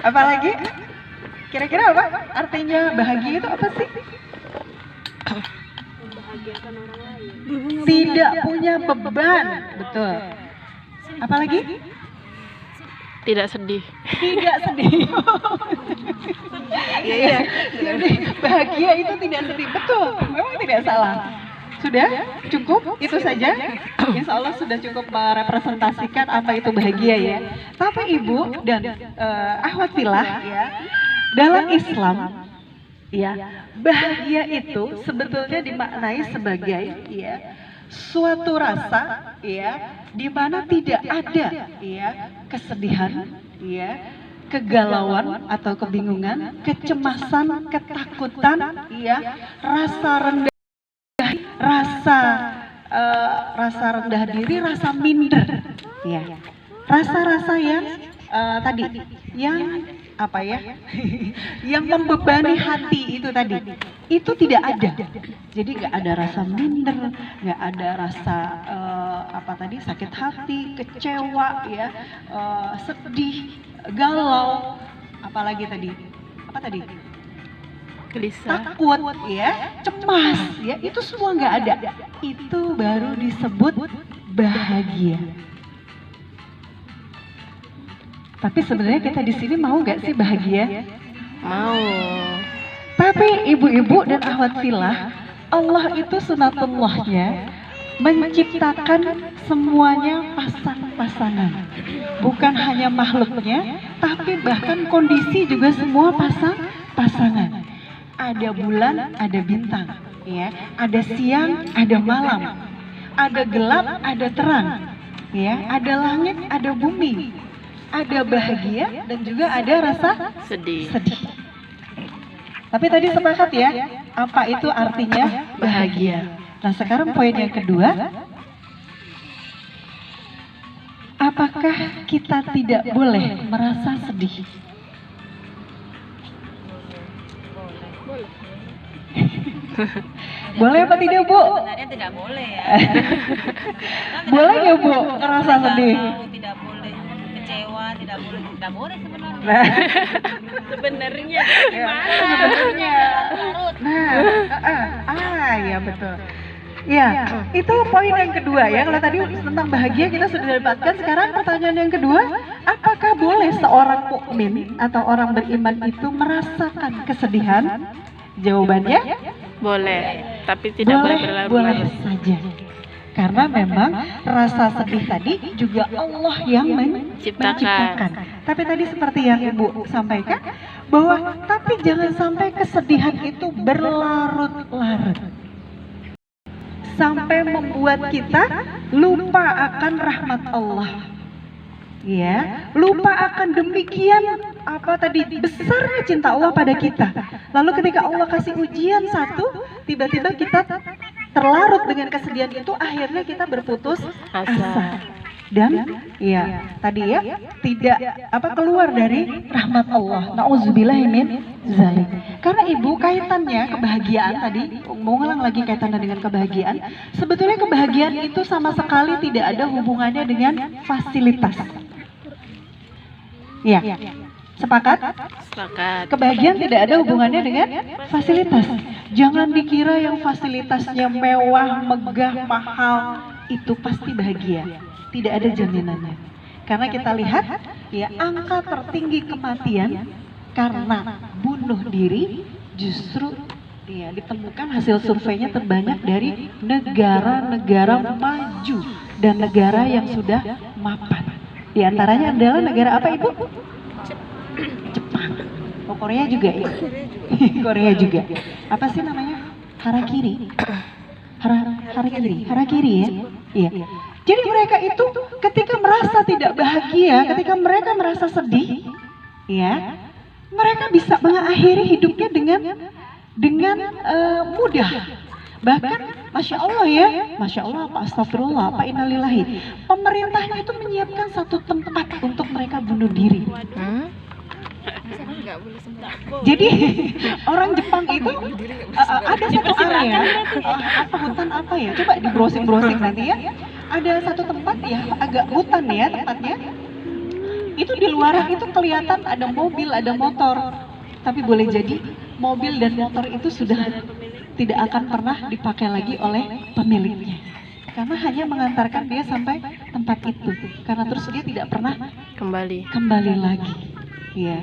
Apalagi? Kira-kira apa? Artinya bahagia itu apa sih? Membahagiakan orang lain. Tidak punya beban. Betul. Apalagi? Tidak sedih. Tidak sedih. Iya. Jadi bahagia itu tidak sedih. Betul. Memang tidak salah. Sudah? Cukup? Itu saja? Insya Allah sudah cukup merepresentasikan apa itu bahagia ya. Tapi Ibu dan akhwat fillah ya, dalam Islam ya, bahagia itu sebetulnya dimaknai sebagai ya suatu rasa ya di mana tidak ada ya kesedihan ya, kegalauan atau kebingungan, kecemasan, ketakutan ya, rasa rendah, rasa rendah diri, rasa minder ya, rasa-rasa yang tadi yang apa ya yang membebani hati itu tadi itu tidak ada. Jadi nggak ada rasa minder, nggak ada rasa apa tadi sakit hati, kecewa ya, sedih, galau, apalagi tadi apa tadi Gelisah. takut ya, cemas ya, itu semua nggak ada. Itu baru disebut bahagia. Tapi sebenarnya kita di sini mau nggak sih bahagia? Mau. Tapi ibu-ibu dan akhwat fillah, Allah itu sunatullahnya menciptakan semuanya pasang-pasangan. Bukan hanya makhluknya, tapi bahkan kondisi juga semua pasang-pasangan. Ada bulan, ada bintang, ya. Ada siang, ada malam. Ada gelap, ada terang, ya. Ada langit, ada bumi. Ada bahagia dan juga ada rasa Sedih. sedih. Tapi tadi sepakat ya, apa itu artinya bahagia. Nah sekarang poin yang kedua, apakah kita tidak boleh merasa sedih? Boleh apa tidak Bu? Sebenarnya tidak boleh ya. Boleh nggak Bu ngerasa sedih? Tidak boleh kecewa, tidak boleh sebenarnya. Nah, Sebenarnya ya, gimana? sebenarnya. Nah, ya betul. Ya, itu poin yang kedua ya. Kalau tadi tentang bahagia kita sudah dapatkan. Sekarang pertanyaan yang kedua, apakah boleh seorang mukmin atau orang beriman itu merasakan kesedihan? Jawabannya Boleh, tapi tidak boleh boleh berlarut-larut. saja. Karena memang rasa sedih tadi juga Allah yang menciptakan. Tapi tadi seperti yang Ibu sampaikan, bahwa tapi jangan sampai kesedihan itu berlarut-larut. Sampai membuat kita lupa akan rahmat Allah. Ya, lupa akan demikian apa tadi besarnya cinta Allah pada kita. Lalu ketika Allah kasih ujian satu, tiba-tiba kita terlarut dengan kesedihan itu, akhirnya kita berputus asa. Dan ya tadi ya tidak apa keluar dari rahmat Allah. Nauzubillahi min zalik. Karena Ibu kaitannya kebahagiaan tadi, mengulang lagi kaitannya dengan kebahagiaan. Sebetulnya kebahagiaan itu sama sekali tidak ada hubungannya dengan fasilitas. Ya, sepakat? Sepakat. Kebahagiaan tidak ada hubungannya dengan fasilitas. Jangan dikira yang fasilitasnya mewah, megah, mahal itu pasti bahagia. Tidak ada jaminannya. Karena kita lihat ya angka tertinggi kematian karena bunuh diri justru ya ditemukan hasil surveinya terbanyak dari negara-negara maju dan negara yang sudah mapan. Di antaranya adalah negara apa Ibu? Jepang. Oh Korea juga ya? Korea juga. Apa sih namanya? Harakiri. Harakiri ya? Iya. Jadi mereka itu ketika merasa tidak bahagia, ketika mereka merasa sedih, ya, mereka bisa mengakhiri hidupnya dengan mudah. Bahkan, masya Allah ya, masya Allah, apa astagfirullah, apa innalillahi. Pemerintahnya itu menyiapkan satu tempat untuk mereka bunuh diri. Jadi orang Jepang itu ada satu area, apa hutan apa ya? Coba di browsing nanti ya. Ada satu tempat ya, agak hutan ya tempatnya. Itu di luar itu kelihatan ada mobil, ada motor. Tapi boleh jadi mobil dan motor itu sudah tidak akan pernah dipakai lagi oleh pemiliknya. Karena hanya mengantarkan dia sampai tempat itu. Karena terus dia tidak pernah kembali lagi. Ya.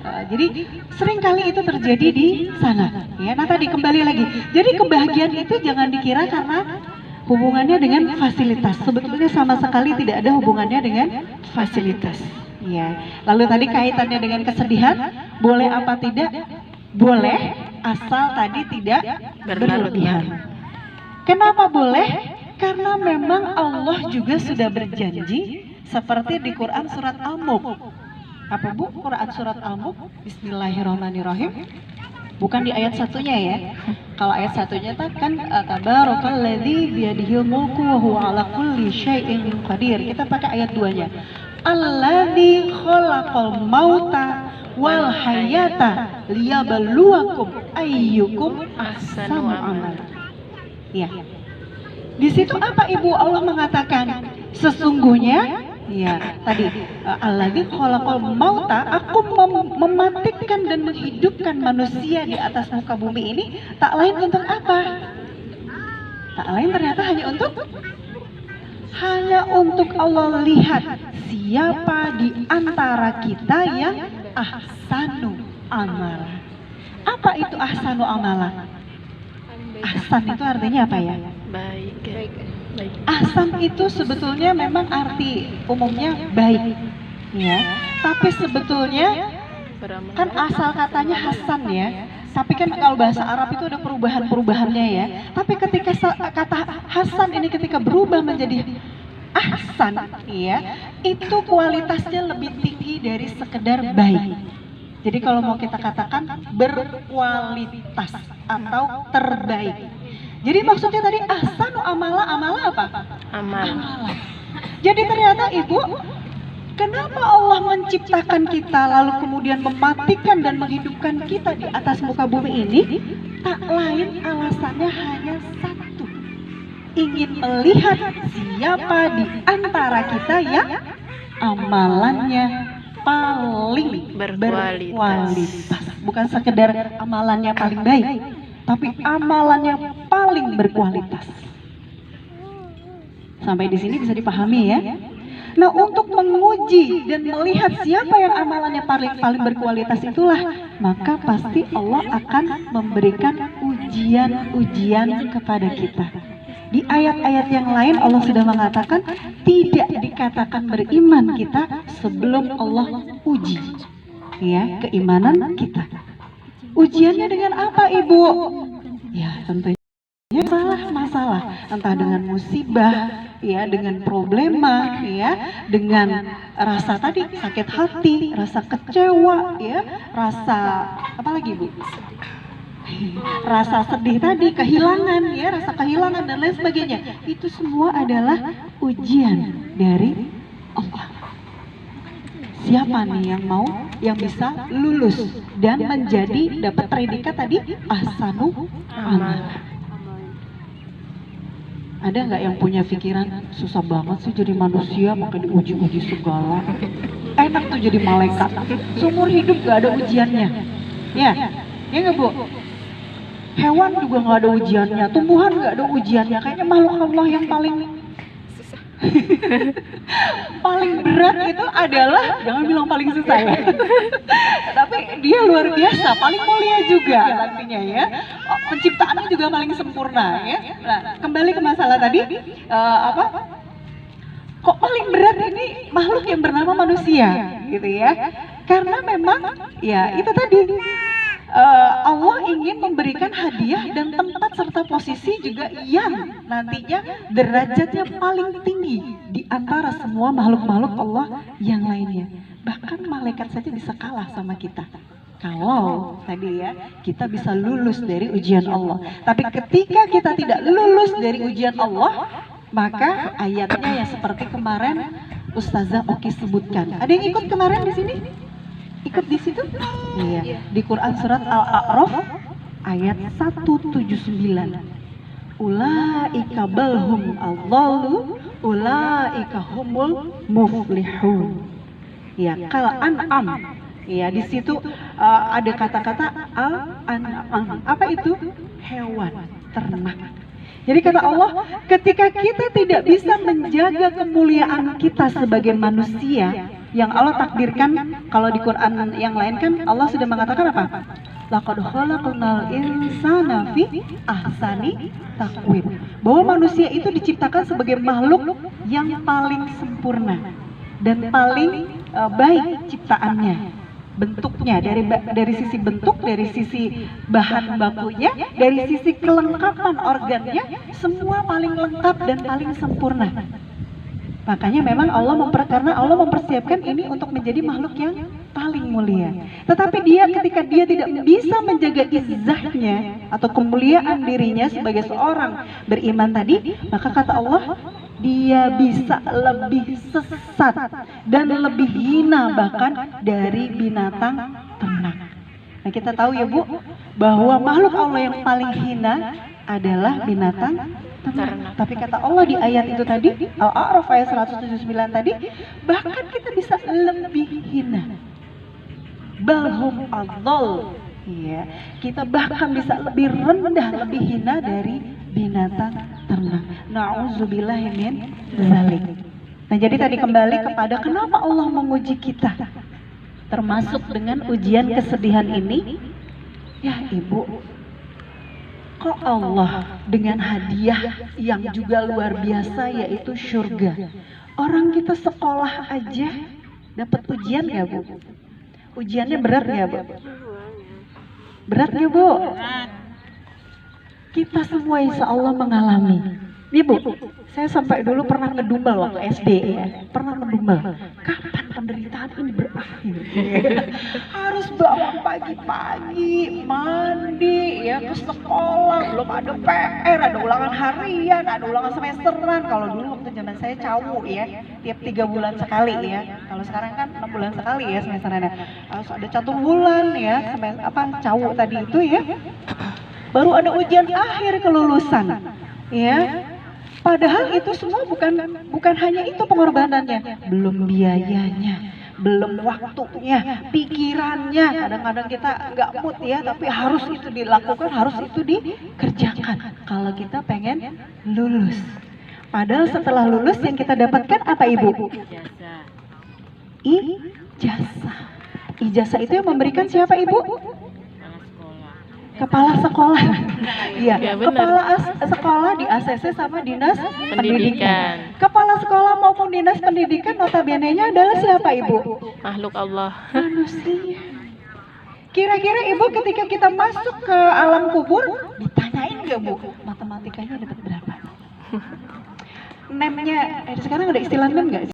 Jadi seringkali itu terjadi di sana. Ya, nah tadi kembali lagi. Jadi kebahagiaan itu jangan dikira karena hubungannya dengan fasilitas. Sebetulnya sama sekali tidak ada hubungannya dengan fasilitas. Ya. Lalu tadi kaitannya dengan kesedihan, boleh apa tidak? Boleh, asal tadi tidak berlebihan. Kenapa boleh? Karena memang Allah juga sudah berjanji seperti di Quran surat Al-Mulk. Apa Bu? Quran surat Al-Mulk. Bismillahirrahmanirrahim. Bukan di ayat satunya ya. Kalau ayat satunya kan tabarakalladzi biyadihil mulku wa huwa ala kulli syai'in qadir. Kita pakai ayat 2-nya. Alladzi khalaqal mauta wal hayata liyabluwakum ayyukum ahsanu amala. Ya. Di situ apa Ibu Allah mengatakan? Sesungguhnya ya tadi alladzi khalaqal mauta, aku mematikan dan menghidupkan manusia di atas muka bumi ini tak lain untuk apa? Tak lain ternyata hanya untuk Allah lihat siapa di antara kita yang ahsanu amala. Apa itu ahsanu amala? Ahsan itu artinya apa ya? Baik. Ahsan itu sebetulnya memang arti umumnya baik, ya. Tapi sebetulnya kan asal katanya Hasan ya. Tapi kan kalau bahasa Arab itu ada perubahan-perubahannya ya. Tapi ketika kata Hasan ini ketika berubah menjadi ahsan, ya, itu kualitasnya lebih tinggi dari sekedar baik. Jadi kalau mau kita katakan berkualitas atau terbaik. Jadi maksudnya tadi ahsanu amala apa? Amala. Jadi ternyata Ibu, kenapa Allah menciptakan kita lalu kemudian mematikan dan menghidupkan kita di atas muka bumi ini? Tak lain alasannya hanya satu. Ingin melihat siapa di antara kita yang amalannya paling berkualitas. Bukan sekedar amalannya paling baik, tapi amalannya paling berkualitas. Sampai di sini bisa dipahami ya. Nah, untuk menguji dan melihat siapa yang amalannya paling berkualitas itulah, maka pasti Allah akan memberikan ujian-ujian kepada kita. Di ayat-ayat yang lain Allah sudah mengatakan tidak dikatakan beriman kita sebelum Allah uji, ya, keimanan kita. Ujiannya dengan apa Ibu? Ya tentunya masalah, entah dengan musibah, ya, dengan problema, ya, dengan rasa tadi sakit hati, rasa kecewa, ya, rasa apa lagi Bu? Rasa sedih tadi, kehilangan, ya, rasa kehilangan dan lain sebagainya. Itu semua adalah ujian dari Allah. Siapa nih yang bisa lulus dan menjadi dapat predikat tadi ahsanu amala? Ada nggak yang punya pikiran susah banget sih jadi manusia pakai diuji-uji segala? Enak tuh jadi malaikat. Seumur hidup nggak ada ujiannya, ya nggak Bu? Hewan juga nggak ada ujiannya, tumbuhan nggak ada ujiannya. Kayaknya makhluk Allah yang paling berat itu adalah, jangan bilang paling susah ya, tapi dia luar biasa, paling mulia juga nantinya ya. Penciptaannya juga paling sempurna ya. Nah, kembali ke masalah tadi, kok paling berat ini makhluk yang bernama manusia gitu ya? Karena memang ya itu tadi. Allah ingin memberikan hadiah dan tempat serta posisi juga yang nantinya derajatnya paling tinggi di antara semua makhluk-makhluk Allah yang lainnya. Bahkan malaikat saja bisa kalah sama kita. Kalau tadi ya kita bisa lulus dari ujian Allah. Tapi ketika kita tidak lulus dari ujian Allah, maka ayatnya yang seperti kemarin Ustazah Oki sebutkan. Ada yang ikut kemarin di sini? Ikut di situ? Iya. Di Quran surat Al-A'raf ayat 179. Ulaika balhum adzalu ulaika humul muflihun. Ya, kal an'am. Ya, di situ ada kata-kata al-an'am. Apa itu? Hewan, ternak. Jadi kata Allah, ketika kita tidak bisa menjaga kemuliaan kita sebagai manusia yang Allah takdirkan, kalau di Quran yang lain kan Allah sudah mengatakan apa? Laqad khalaqnal insana fi ahsani taqwim. Bahwa manusia itu diciptakan sebagai makhluk yang paling sempurna dan paling baik ciptaannya. Bentuknya dari sisi bentuk, dari sisi bahan bakunya, dari sisi kelengkapan organnya, semua paling lengkap dan paling sempurna. Makanya memang karena Allah mempersiapkan ini untuk menjadi makhluk yang paling mulia. Tetapi dia ketika dia tidak bisa menjaga izzahnya atau kemuliaan dirinya sebagai seorang beriman tadi, maka kata Allah, dia bisa lebih sesat dan lebih hina bahkan dari binatang ternak. Nah, kita tahu ya Bu, bahwa makhluk Allah yang paling hina adalah binatang ternak. Tapi kata Allah di ayat itu tadi, Al-A'raf ayat 179 tadi, bahkan kita bisa lebih hina. Balhum adhal. Ya, kita bahkan bisa lebih rendah, lebih hina dari binatang ternak. Na'udzubillahi min dzalik. Nah, jadi tadi kembali kepada kenapa Allah menguji kita, termasuk dengan ujian kesedihan ini. Ya Ibu, kok Allah dengan hadiah yang juga luar biasa yaitu surga. Orang kita sekolah aja dapat ujian ya Bu? Ujiannya berat ya Bu? Berat ya Bu? Kita semua insya Allah mengalami. Ibu, saya sampai dulu pernah ngedumel waktu SD ya. Pernah ngedumel. Kapan penderitaan ini berakhir? Harus bangun pagi-pagi, mandi, ya ke sekolah, belum ada PR, ada ulangan harian, ada ulangan semesteran. Kalau dulu waktu zaman saya cawu ya, tiap 3 bulan sekali ya. Kalau sekarang kan 6 bulan sekali ya semesterannya. Harus ada 1 bulan ya, cawu tadi itu ya. Baru ada ujian akhir kelulusan, ya. Padahal itu semua bukan hanya itu pengorbanannya, belum biayanya, belum waktunya, pikirannya. Kadang-kadang kita nggak mood ya, tapi harus itu dilakukan, harus itu dikerjakan. Kalau kita pengen lulus. Padahal setelah lulus yang kita dapatkan apa Ibu? Ijazah. Ijazah itu yang memberikan siapa Ibu? Kepala sekolah. Iya, Ya, kepala sekolah di ACC sama dinas pendidikan. Kepala sekolah maupun dinas pendidikan notabene-nya adalah siapa Ibu? Makhluk Allah. Manusia. Kira-kira Ibu ketika kita masuk ke alam kubur ditanyain nggak Bu? Matematikanya dapat berapa? Nem-nya, sekarang ada istilah nem nggak?